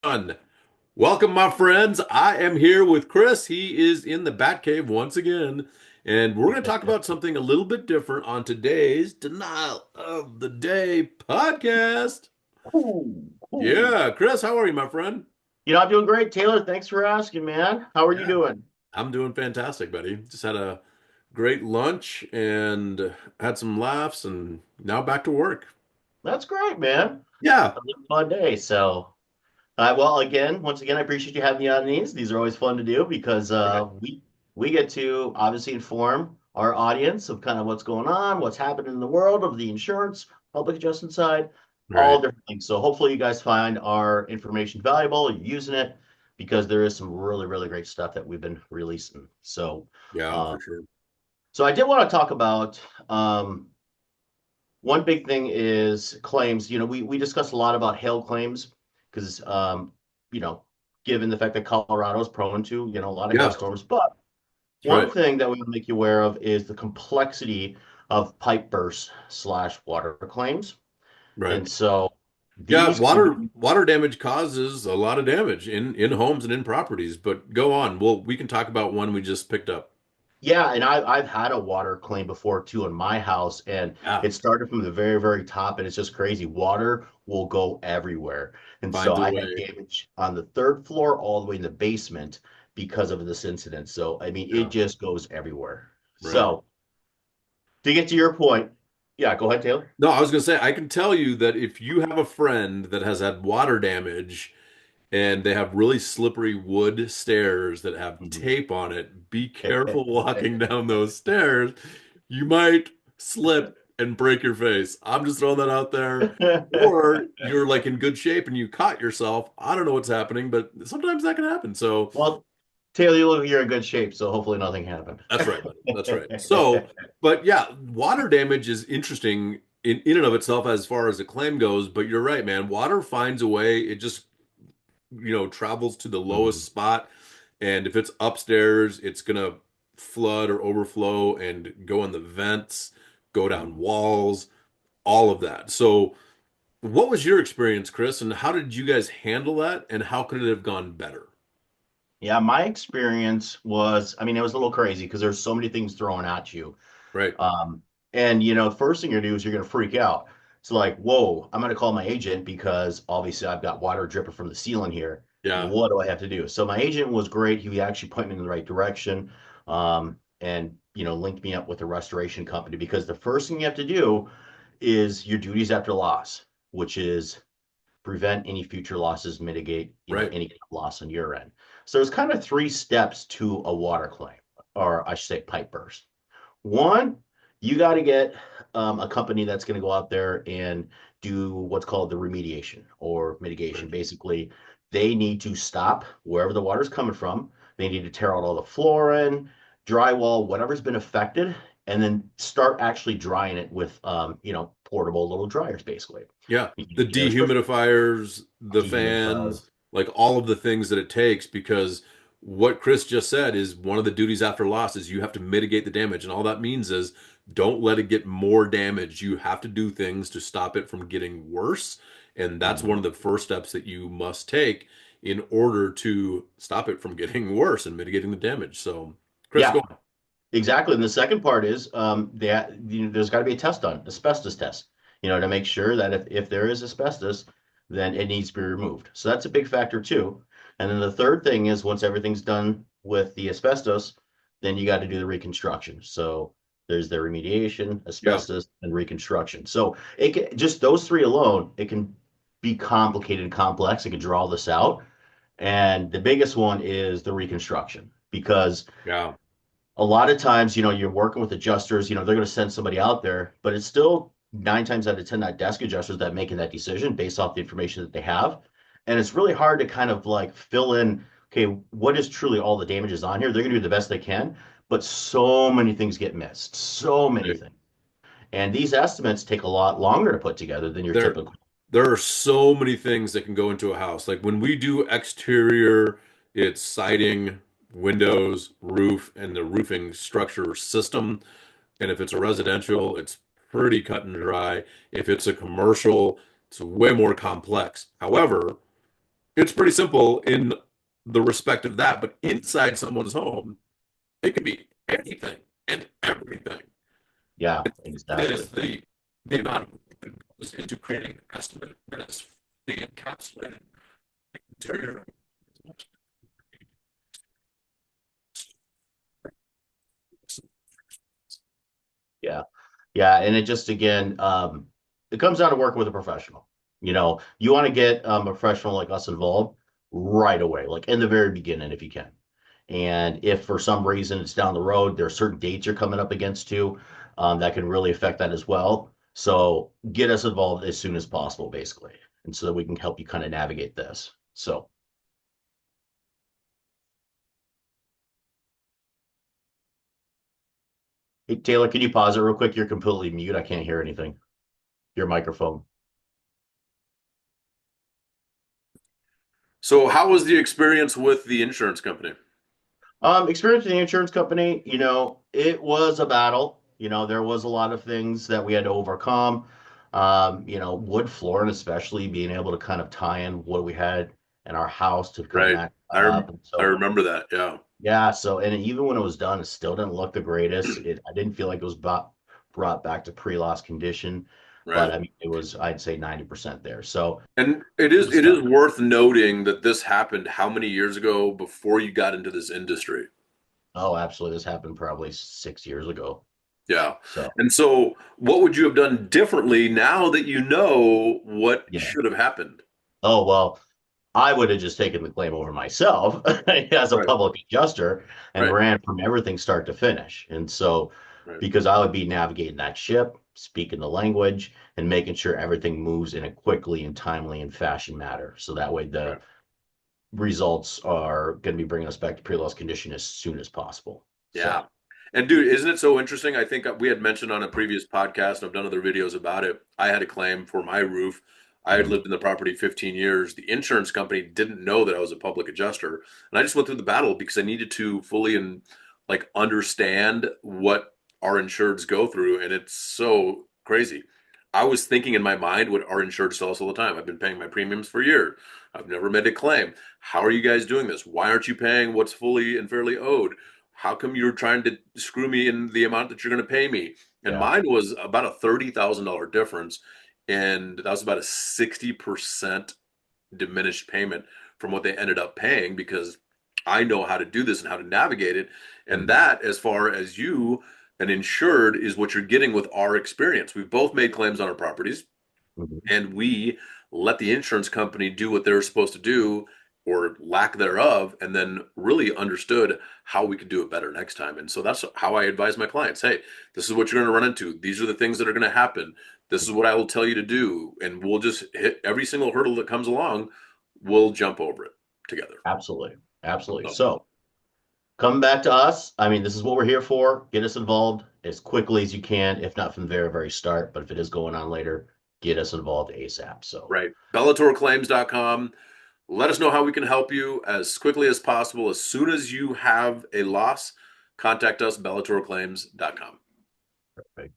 Everyone. Welcome, my friends. I am here with Chris. He is in the Batcave once again, and we're going to talk about something a little bit different on today's Denial of the Day podcast. Cool, cool. Yeah, Chris, how are you, my friend? I'm doing great, Taylor. Thanks for asking, man. How are you Yeah, doing? I'm doing fantastic, buddy. Just had a great lunch and had some laughs, and now back to work. That's great, man. Yeah, A really fun day. Well, once again, I appreciate you having me on these. These are always fun to do because right, we get to obviously inform our audience of kind of what's going on, what's happening in the world of the insurance, public adjustment side, all right. different things. So hopefully you guys find our information valuable, you're using it, because there is some really, really great stuff that we've been releasing. Yeah, Uh, for sure. so I did want to talk about one big thing is claims. We discussed a lot about hail claims because you know, given the fact that Colorado is prone to, a lot of Yeah, hailstorms. But that's one right, thing that we want to make you aware of is the complexity of pipe bursts slash water claims. right. And so Yeah, these can water be, water damage causes a lot of damage in homes and in properties, but go on. Well, we can talk about one we just picked up. yeah, and I've had a water claim before too in my house, and Yeah, it started from the very, very top, and it's just crazy. Water will go everywhere. And so finds a I had way. damage on the third floor all the way in the basement because of this incident. So I mean, it Yeah, just goes everywhere. right. So to get to your point, yeah, go ahead, Taylor. No, I was gonna say I can tell you that if you have a friend that has had water damage and they have really slippery wood stairs that have Mhm. tape on it, be careful walking down those stairs. You might slip and break your face. I'm just throwing that out there. Or you're like in good shape and you caught yourself. I don't know what's happening, but sometimes that can happen. So Well, Taylor, you look like you're in good shape, so hopefully nothing happened. that's right, buddy. That's right. So, but yeah, water damage is interesting in and of itself as far as the claim goes. But you're right, man. Water finds a way. It just, travels to the lowest Mhm. spot. And if it's upstairs, it's gonna flood or overflow and go in the vents, go down Mhm. walls, all of that. So, what was your experience, Chris, and how did you guys handle that, and how could it have gone better? Yeah, my experience was, I mean, it was a little crazy because there's so many things thrown at you. Right. Um, the first thing you're gonna do is you're gonna freak out. It's like, whoa, I'm gonna call my agent because obviously I've got water dripping from the ceiling here. Yeah. What do I have to do? So my agent was great. He actually pointed me in the right direction, and linked me up with a restoration company because the first thing you have to do is your duties after loss, which is prevent any future losses, mitigate, Right. any kind of loss on your end. So there's kind of three steps to a water claim, or I should say pipe burst. One, you got to get a company that's going to go out there and do what's called the remediation or mitigation. Right. Basically, they need to stop wherever the water's coming from. They need to tear out all the flooring, drywall, whatever's been affected, and then start actually drying it with, portable little dryers, basically. Yeah. You can The use for dehumidifiers, the dehumidifier. fans, like all of the things that it takes, because what Chris just said is one of the duties after loss is you have to mitigate the damage. And all that means is don't let it get more damage. You have to do things to stop it from getting worse. And that's one Mhm. of the first steps that you must take in order to stop it from getting worse and mitigating the damage. So, Chris, Yeah, go on. exactly. And the second part is there's got to be a test done, asbestos test, to make sure that if there is asbestos, then it needs to be removed. So that's a big factor too. And then the third thing is once everything's done with the asbestos, then you got to do the reconstruction. So there's the remediation, Yeah. asbestos, and reconstruction. So it can, just those three alone, it can be complicated and complex. It can draw this out. And the biggest one is the reconstruction because Yeah. a lot of times, you're working with adjusters, they're going to send somebody out there, but it's still nine times out of 10 that desk adjusters that making that decision based off the information that they have. And it's really hard to kind of like fill in, okay, what is truly all the damages on here? They're going to do the best they can, but so many things get missed, so many Right. things. And these estimates take a lot longer to put together than your There, typical. there are so many things that can go into a house. Like when we do exterior, it's siding, windows, roof, and the roofing structure system. And if it's a residential, it's pretty cut and dry. If it's a commercial, it's way more complex. However, It's pretty simple in the respect of that, but inside someone's home, it can be anything and everything. Yeah, It is exactly. the amount of work that goes into creating an estimate that is the encapsulated interior. Yeah. Yeah. And it just, again, it comes down to working with a professional. You want to get a professional like us involved right away, like in the very beginning, if you can. And if for some reason it's down the road, there are certain dates you're coming up against too, that can really affect that as well. So get us involved as soon as possible, basically. And so that we can help you kind of navigate this. So, hey, Taylor, can you pause it real quick? You're completely mute. I can't hear anything. Your microphone. So, how was the experience with the insurance company? Experience in the insurance company, it was a battle. There was a lot of things that we had to overcome. Wood flooring, especially being able to kind of tie in what we had in our house to kind of Right. match that up. And I so, remember that. Yeah. yeah, and even when it was done, it still didn't look the greatest. I didn't feel like it was brought back to pre-loss condition, but Right. I mean, it was, I'd say 90% there. So And it was it is tough. worth noting that this happened how many years ago before you got into this industry? Oh, absolutely. This happened probably 6 years ago. Yeah. So, And so, what would you have done differently now that you know what yeah. should have happened? Oh, well, I would have just taken the claim over myself as a Right. public adjuster and Right. ran from everything start to finish. And so, Right. because I would be navigating that ship, speaking the language, and making sure everything moves in a quickly and timely and fashion matter. So that way the Right. results are going to be bringing us back to pre-loss condition as soon as possible. Yeah. So, And dude, isn't it so interesting? I think we had mentioned on a previous podcast, and I've done other videos about it. I had a claim for my roof. I had mhm, lived in the property 15 years. The insurance company didn't know that I was a public adjuster. And I just went through the battle because I needed to fully and like understand what our insureds go through. And it's so crazy. I was thinking in my mind what our insureds tell us all the time. I've been paying my premiums for years. I've never made a claim. How are you guys doing this? Why aren't you paying what's fully and fairly owed? How come you're trying to screw me in the amount that you're going to pay me? And yeah. mine was about a $30,000 difference. And that was about a 60% diminished payment from what they ended up paying because I know how to do this and how to navigate it. And Mhm, that, as far as you, an insured, is what you're getting with our experience. We've both made claims on our properties mhm. and we let the insurance company do what they're supposed to do or lack thereof, and then really understood how we could do it better next time. And so that's how I advise my clients. Hey, this is what you're going to run into. These are the things that are going to happen. This is what I will tell you to do. And we'll just hit every single hurdle that comes along. We'll jump over it together. Absolutely. Absolutely. So, So, come back to us. I mean, this is what we're here for. Get us involved as quickly as you can, if not from the very, very start. But if it is going on later, get us involved ASAP. So, right. BellatorClaims.com. Let us know how we can help you as quickly as possible. As soon as you have a loss, contact us, BellatorClaims.com. bye.